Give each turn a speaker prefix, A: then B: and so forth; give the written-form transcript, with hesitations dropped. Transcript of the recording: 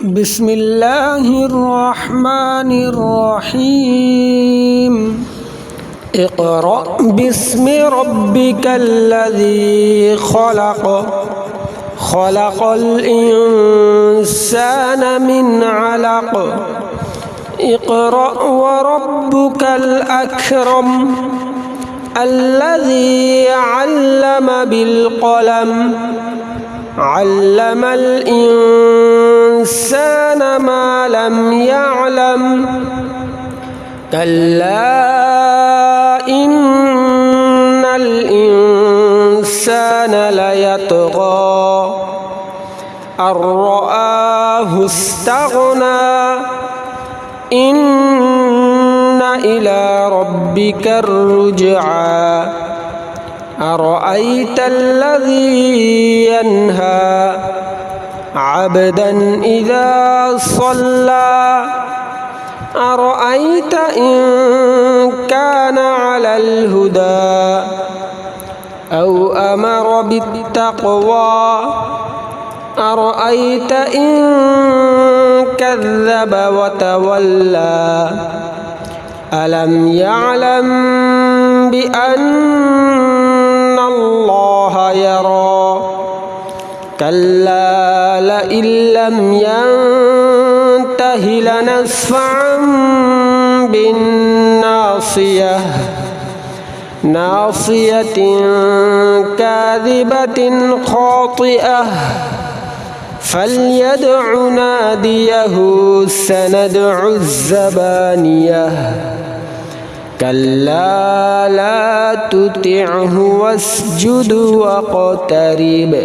A: بسم الله الرحمن الرحيم اقرأ باسم ربك الذي خلق خلق الإنسان من علق اقرأ وربك الأكرم الذي علم بالقلم علم الإنسان ما لم يعلم كلا إن الإنسان ليطغى أن رآه استغنى إن إلى ربك الرجعى أرأيت الذي ينهى عبدا إذا صلى أرأيت إن كان على الهدى أو أمر بالتقوى أرأيت إن كذب وتولى ألم يعلم بأن الله يرى كلا لئن لم ينته لنسفعا بالناصية ناصية كاذبة خاطئة فليدع ناديه سندع الزبانية كلا لا تطعه واسجد واقترب